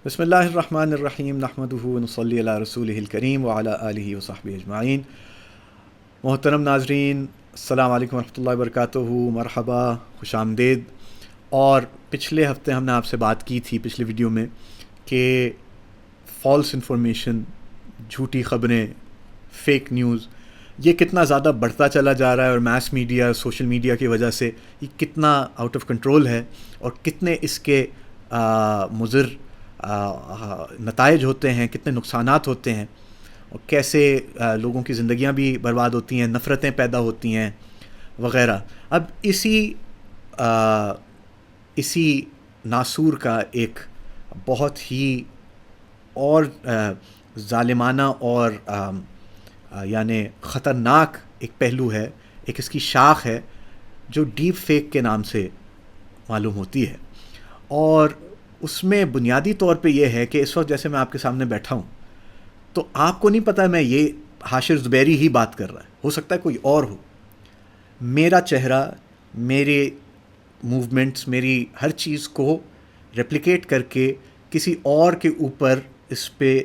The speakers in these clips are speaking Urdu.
بسم اللہ الرحمن الرحیم نحمدہ ونصلی علی رسولہ الکریم وعلی آلہ وصحبہ اجمعین۔ محترم ناظرین، السلام علیکم ورحمۃ اللہ وبرکاتہ، مرحبا، خوش آمدید۔ اور پچھلے ہفتے ہم نے آپ سے بات کی تھی پچھلے ویڈیو میں کہ فالس انفارمیشن، جھوٹی خبریں، فیک نیوز، یہ کتنا زیادہ بڑھتا چلا جا رہا ہے، اور میس میڈیا، سوشل میڈیا کی وجہ سے یہ کتنا آؤٹ آف کنٹرول ہے، اور کتنے اس کے مضر نتائج ہوتے ہیں، کتنے نقصانات ہوتے ہیں، اور کیسے لوگوں کی زندگیاں بھی برباد ہوتی ہیں، نفرتیں پیدا ہوتی ہیں وغیرہ۔ اب اسی ناسور کا ایک بہت ہی اور ظالمانہ اور یعنی خطرناک ایک پہلو ہے، ایک اس کی شاخ ہے جو ڈیپ فیک کے نام سے معلوم ہوتی ہے۔ اور اس میں بنیادی طور پہ یہ ہے کہ اس وقت جیسے میں آپ کے سامنے بیٹھا ہوں تو آپ کو نہیں پتہ میں یہ حاشر زبیری ہی بات کر رہا ہے، ہو سکتا ہے کوئی اور ہو۔ میرا چہرہ، میرے موومنٹس، میری ہر چیز کو ریپلیکیٹ کر کے کسی اور کے اوپر اس پہ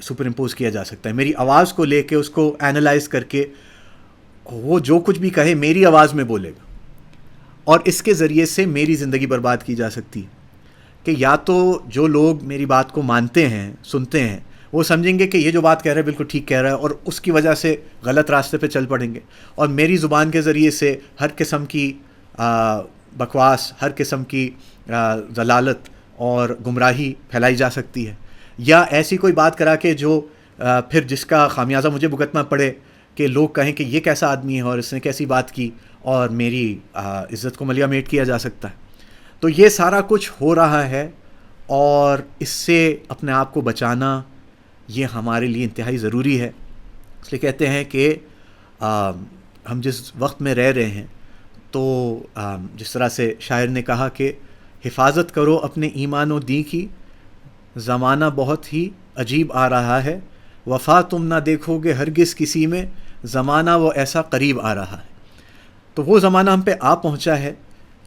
سپر امپوز کیا جا سکتا ہے۔ میری آواز کو لے کے اس کو اینالائز کر کے وہ جو کچھ بھی کہے میری آواز میں بولے گا، اور اس کے ذریعے سے میری زندگی برباد کی جا سکتی ہے۔ کہ یا تو جو لوگ میری بات کو مانتے ہیں، سنتے ہیں، وہ سمجھیں گے کہ یہ جو بات کہہ رہا ہے بالکل ٹھیک کہہ رہا ہے، اور اس کی وجہ سے غلط راستے پہ چل پڑیں گے، اور میری زبان کے ذریعے سے ہر قسم کی بکواس، ہر قسم کی ضلالت اور گمراہی پھیلائی جا سکتی ہے۔ یا ایسی کوئی بات کرا کے جو پھر جس کا خامیازہ مجھے بھگتنا پڑے، کہ لوگ کہیں کہ یہ کیسا آدمی ہے اور اس نے کیسی بات کی، اور میری عزت کو ملیا میٹ کیا جا سکتا ہے۔ تو یہ سارا کچھ ہو رہا ہے، اور اس سے اپنے آپ کو بچانا یہ ہمارے لیے انتہائی ضروری ہے۔ اس لیے کہتے ہیں کہ ہم جس وقت میں رہ رہے ہیں، تو جس طرح سے شاعر نے کہا کہ حفاظت کرو اپنے ایمان و دین کی، زمانہ بہت ہی عجیب آ رہا ہے، وفا تم نہ دیکھو گے ہرگز کسی میں، زمانہ وہ ایسا قریب آ رہا ہے۔ تو وہ زمانہ ہم پہ آ پہنچا ہے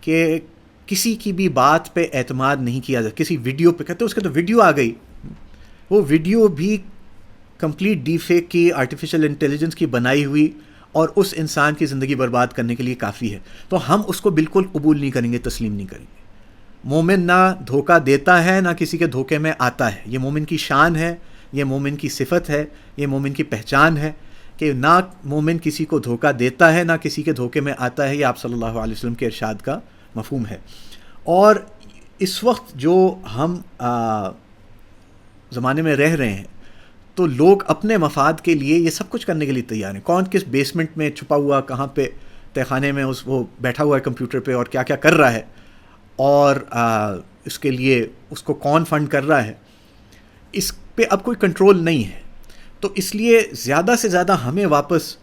کہ کسی کی بھی بات پہ اعتماد نہیں کیا جاتا۔ کسی ویڈیو پہ کہتے ہیں اس کے تو ویڈیو آ گئی، وہ ویڈیو بھی کمپلیٹ ڈی فیک کی، آرٹیفیشل انٹیلیجنس کی بنائی ہوئی، اور اس انسان کی زندگی برباد کرنے کے لیے کافی ہے۔ تو ہم اس کو بالکل قبول نہیں کریں گے، تسلیم نہیں کریں گے۔ مومن نہ دھوکہ دیتا ہے، نہ کسی کے دھوکے میں آتا ہے۔ یہ مومن کی شان ہے، یہ مومن کی صفت ہے، یہ مومن کی پہچان ہے کہ نہ مومن کسی کو دھوکہ دیتا ہے، نہ کسی کے دھوکے میں آتا ہے۔ یہ آپ صلی اللہ علیہ وسلم کے ارشاد کا مفہوم ہے۔ اور اس وقت جو ہم زمانے میں رہ رہے ہیں، تو لوگ اپنے مفاد کے لیے یہ سب کچھ کرنے کے لیے تیار ہیں۔ کون کس بیسمنٹ میں چھپا ہوا، کہاں پہ تہہ خانے میں وہ بیٹھا ہوا ہے کمپیوٹر پہ، اور کیا کیا کر رہا ہے، اور اس کے لیے اس کو کون فنڈ کر رہا ہے، اس پہ اب کوئی کنٹرول نہیں ہے۔ تو اس لیے زیادہ سے زیادہ ہمیں واپس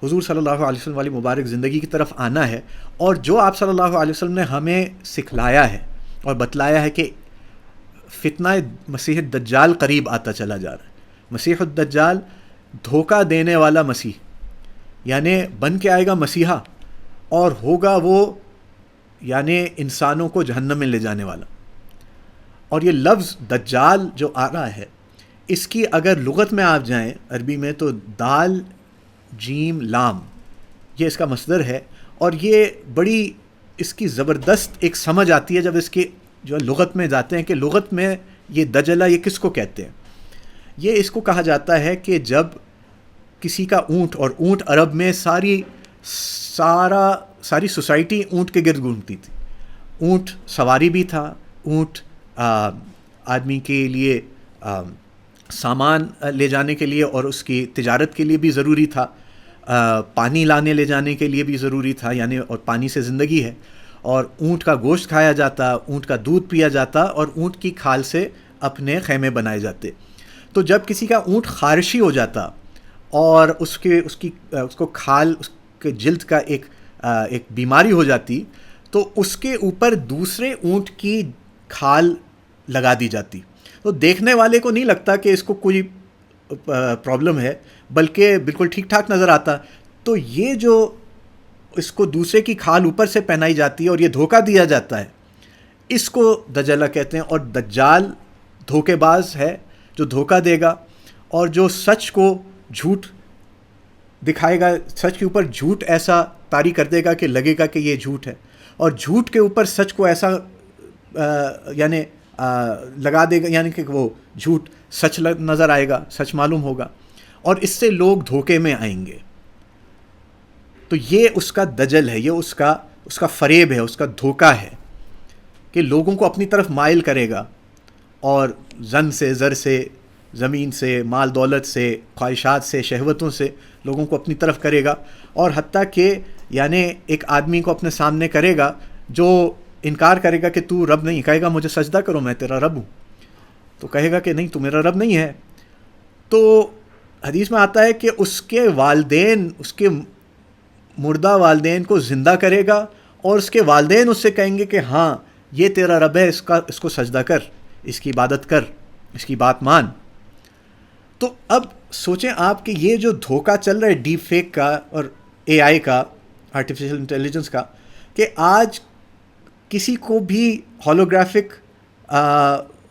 حضور صلی اللہ علیہ وسلم والی مبارک زندگی کی طرف آنا ہے، اور جو آپ صلی اللہ علیہ وسلم نے ہمیں سکھلایا ہے اور بتلایا ہے کہ فتنہ مسیح الدجال قریب آتا چلا جا رہا ہے۔ مسیح الدجال دھوکہ دینے والا مسیح، یعنی بن کے آئے گا مسیحا، اور ہوگا وہ یعنی انسانوں کو جہنم میں لے جانے والا۔ اور یہ لفظ دجال جو آ رہا ہے، اس کی اگر لغت میں آپ جائیں عربی میں، تو دال جیم لام، یہ اس کا مصدر ہے، اور یہ بڑی اس کی زبردست ایک سمجھ آتی ہے جب اس کی جو لغت میں جاتے ہیں کہ لغت میں یہ دجلہ یہ کس کو کہتے ہیں۔ یہ اس کو کہا جاتا ہے کہ جب کسی کا اونٹ، اور اونٹ عرب میں ساری سوسائٹی اونٹ کے گرد گھومتی تھی۔ اونٹ سواری بھی تھا، اونٹ آدمی کے لیے سامان لے جانے کے لیے اور اس کی تجارت کے لیے بھی ضروری تھا، پانی لانے لے جانے کے لیے بھی ضروری تھا، یعنی اور پانی سے زندگی ہے۔ اور اونٹ کا گوشت کھایا جاتا، اونٹ کا دودھ پیا جاتا، اور اونٹ کی کھال سے اپنے خیمے بنائے جاتے۔ تو جب کسی کا اونٹ خارشی ہو جاتا، اور اس کو کھال، اس کے جلد کا ایک بیماری ہو جاتی، تو اس کے اوپر دوسرے اونٹ کی کھال لگا دی جاتی۔ تو دیکھنے والے کو نہیں لگتا کہ اس کو کوئی پرابلم ہے، بلکہ بالکل ٹھیک ٹھاک نظر آتا۔ تو یہ جو اس کو دوسرے کی کھال اوپر سے پہنائی جاتی ہے اور یہ دھوکہ دیا جاتا ہے، اس کو دجلہ کہتے ہیں۔ اور دجال دھوکے باز ہے جو دھوکہ دے گا، اور جو سچ کو جھوٹ دکھائے گا، سچ کے اوپر جھوٹ ایسا طاری کر دے گا کہ لگے گا کہ یہ جھوٹ ہے، اور جھوٹ کے اوپر سچ کو ایسا یعنی لگا دے گا، یعنی کہ وہ جھوٹ سچ نظر آئے گا، سچ معلوم ہوگا، اور اس سے لوگ دھوکے میں آئیں گے. تو یہ اس کا دجل ہے، یہ اس کا فریب ہے، اس کا دھوکہ ہے کہ لوگوں کو اپنی طرف مائل کرے گا، اور زن سے، زر سے، زمین سے، مال دولت سے، خواہشات سے، شہوتوں سے لوگوں کو اپنی طرف کرے گا. اور حتیٰ کہ یعنی ایک آدمی کو اپنے سامنے کرے گا جو انکار کرے گا کہ تو رب نہیں، کہے گا مجھے سجدہ کرو میں تیرا رب ہوں، تو کہے گا کہ نہیں تو میرا رب نہیں ہے. تو حدیث میں آتا ہے کہ اس کے والدین، اس کے مردہ والدین کو زندہ کرے گا، اور اس کے والدین اس سے کہیں گے کہ ہاں یہ تیرا رب ہے، اس کو سجدہ کر، اس کی عبادت کر، اس کی بات مان. تو اب سوچیں آپ کہ یہ جو دھوکہ چل رہا ہے ڈیپ فیک کا اور اے آئی کا، آرٹیفیشل انٹیلیجنس کا، کہ آج کسی کو بھی ہولوگرافک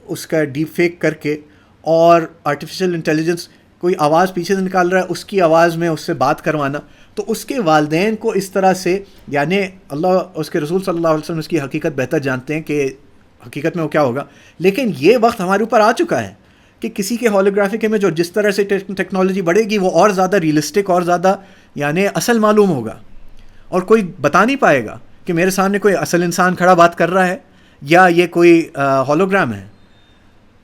اس کا ڈیپ فیک کر کے، اور آرٹیفیشل انٹیلیجنس کوئی آواز پیچھے سے نکال رہا ہے، اس کی آواز میں اس سے بات کروانا، تو اس کے والدین کو اس طرح سے، یعنی اللہ اس کے رسول صلی اللہ علیہ وسلم اس کی حقیقت بہتر جانتے ہیں کہ حقیقت میں وہ کیا ہوگا، لیکن یہ وقت ہمارے اوپر آ چکا ہے کہ کسی کے ہولوگرافک امیج، اور جس طرح سے ٹیکنالوجی بڑھے گی وہ اور زیادہ ریئلسٹک اور زیادہ یعنی اصل معلوم ہوگا، اور کوئی بتا نہیں پائے گا کہ میرے سامنے کوئی اصل انسان کھڑا بات کر رہا ہے یا یہ کوئی ہولوگرام ہے.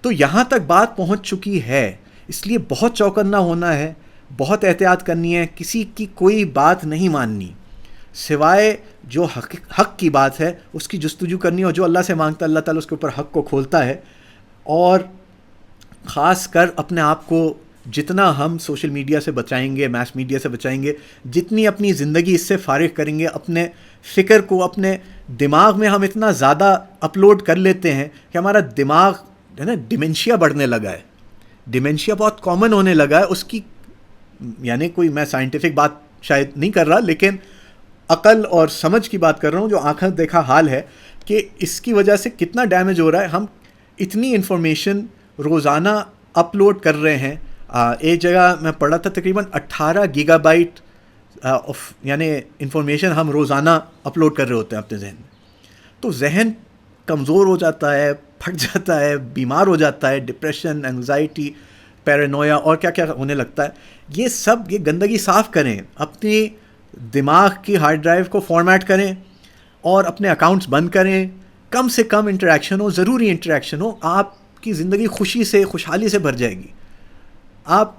تو یہاں تک بات پہنچ چکی ہے، اس لیے بہت چوکنا ہونا ہے، بہت احتیاط کرنی ہے، کسی کی کوئی بات نہیں ماننی سوائے جو حق کی بات ہے اس کی جستجو کرنی، اور جو اللہ سے مانگتا ہے اللہ تعالیٰ اس کے اوپر حق کو کھولتا ہے. اور خاص کر اپنے آپ کو جتنا ہم سوشل میڈیا سے بچائیں گے، میس میڈیا سے بچائیں گے، جتنی اپنی زندگی اس سے فارغ کریں گے، اپنے فکر کو اپنے دماغ میں ہم اتنا زیادہ اپلوڈ کر لیتے ہیں کہ ہمارا دماغ ہے نا ڈیمنشیا بڑھنے لگا ہے، ڈیمنشیا بہت کامن ہونے لگا ہے. اس کی یعنی کوئی میں سائنٹیفک بات شاید نہیں کر رہا، لیکن عقل اور سمجھ کی بات کر رہا ہوں، جو آنکھیں دیکھا حال ہے کہ اس کی وجہ سے کتنا ڈیمیج ہو رہا ہے. ہم اتنی انفارمیشن روزانہ اپلوڈ کر رہے ہیں. ایک جگہ میں پڑھا تھا تقریباً 18 گیگا بائٹ یعنی انفارمیشن ہم روزانہ اپلوڈ کر رہے ہوتے ہیں اپنے ذہن میں. تو ذہن کمزور ہو جاتا ہے، پھٹ جاتا ہے، بیمار ہو جاتا ہے، ڈپریشن، انگزائٹی، پیرانویا اور کیا کیا ہونے لگتا ہے. یہ سب یہ گندگی صاف کریں، اپنی دماغ کی ہارڈ ڈرائیو کو فارمیٹ کریں، اور اپنے اکاؤنٹس بند کریں. کم سے کم انٹریکشن ہو، ضروری انٹریکشن ہو. آپ کی زندگی خوشی سے، خوشحالی سے بھر جائے گی. آپ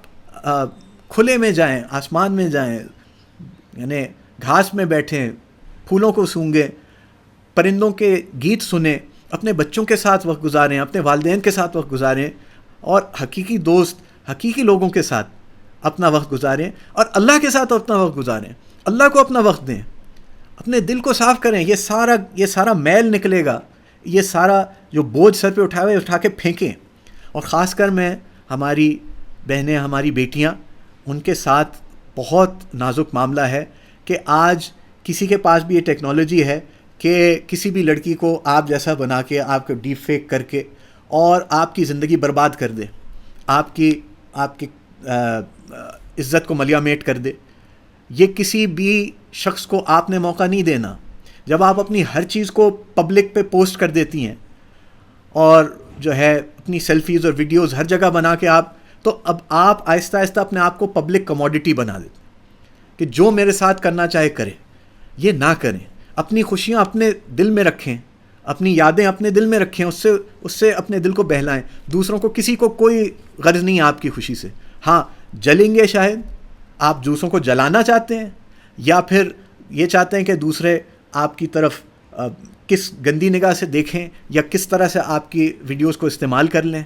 کھلے میں جائیں، آسمان میں جائیں، یعنی گھاس میں بیٹھیں، پھولوں کو سونگھیں، پرندوں کے گیت سنیں، اپنے بچوں کے ساتھ وقت گزاریں، اپنے والدین کے ساتھ وقت گزاریں، اور حقیقی دوست، حقیقی لوگوں کے ساتھ اپنا وقت گزاریں، اور اللہ کے ساتھ اپنا وقت گزاریں. اللہ کو اپنا وقت دیں، اپنے دل کو صاف کریں. یہ سارا میل نکلے گا، یہ سارا جو بوجھ سر پہ اٹھا ہوئے اٹھا کے پھینکیں. اور خاص کر میں ہماری بہنیں، ہماری بیٹیاں، ان کے ساتھ بہت نازک معاملہ ہے کہ آج کسی کے پاس بھی یہ ٹیکنالوجی ہے کہ کسی بھی لڑکی کو آپ جیسا بنا کے، آپ کو ڈیپ فیک کر کے، اور آپ کی زندگی برباد کر دے، آپ کی عزت کو ملیا میٹ کر دے. یہ کسی بھی شخص کو آپ نے موقع نہیں دینا. جب آپ اپنی ہر چیز کو پبلک پہ پوسٹ کر دیتی ہیں، اور جو ہے اپنی سیلفیز اور ویڈیوز ہر جگہ بنا کے تو اب آپ آہستہ آہستہ اپنے آپ کو پبلک کموڈٹی بنا دیتے کہ جو میرے ساتھ کرنا چاہے کرے. یہ نہ کریں. اپنی خوشیاں اپنے دل میں رکھیں، اپنی یادیں اپنے دل میں رکھیں، اس سے اپنے دل کو بہلائیں. دوسروں کو، کسی کو کوئی غرض نہیں ہے آپ کی خوشی سے. ہاں جلیں گے، شاید آپ دوسروں کو جلانا چاہتے ہیں، یا پھر یہ چاہتے ہیں کہ دوسرے آپ کی طرف کس گندی نگاہ سے دیکھیں، یا کس طرح سے آپ کی ویڈیوز کو استعمال کر لیں.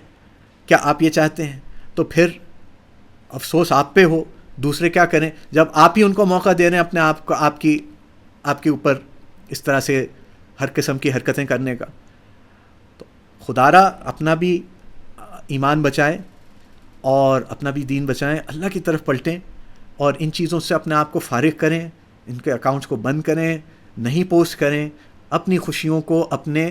کیا آپ یہ چاہتے ہیں؟ تو پھر افسوس آپ پہ ہو. دوسرے کیا کریں جب آپ ہی ان کو موقع دے رہے ہیں اپنے آپ کو، آپ کے اوپر اس طرح سے ہر قسم کی حرکتیں کرنے کا. تو خدا را اپنا بھی ایمان بچائیں اور اپنا بھی دین بچائیں، اللہ کی طرف پلٹیں، اور ان چیزوں سے اپنے آپ کو فارغ کریں. ان کے اکاؤنٹس کو بند کریں، نہیں پوسٹ کریں. اپنی خوشیوں کو اپنے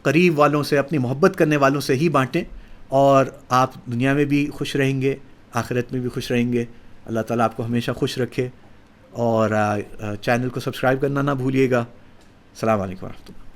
قریب والوں سے، اپنی محبت کرنے والوں سے ہی بانٹیں، اور آپ دنیا میں بھی خوش رہیں گے، آخرت میں بھی خوش رہیں گے۔ اللہ تعالیٰ آپ کو ہمیشہ خوش رکھے، اور چینل کو سبسکرائب کرنا نہ بھولیے گا۔ السلام علیکم ورحمۃ اللہ۔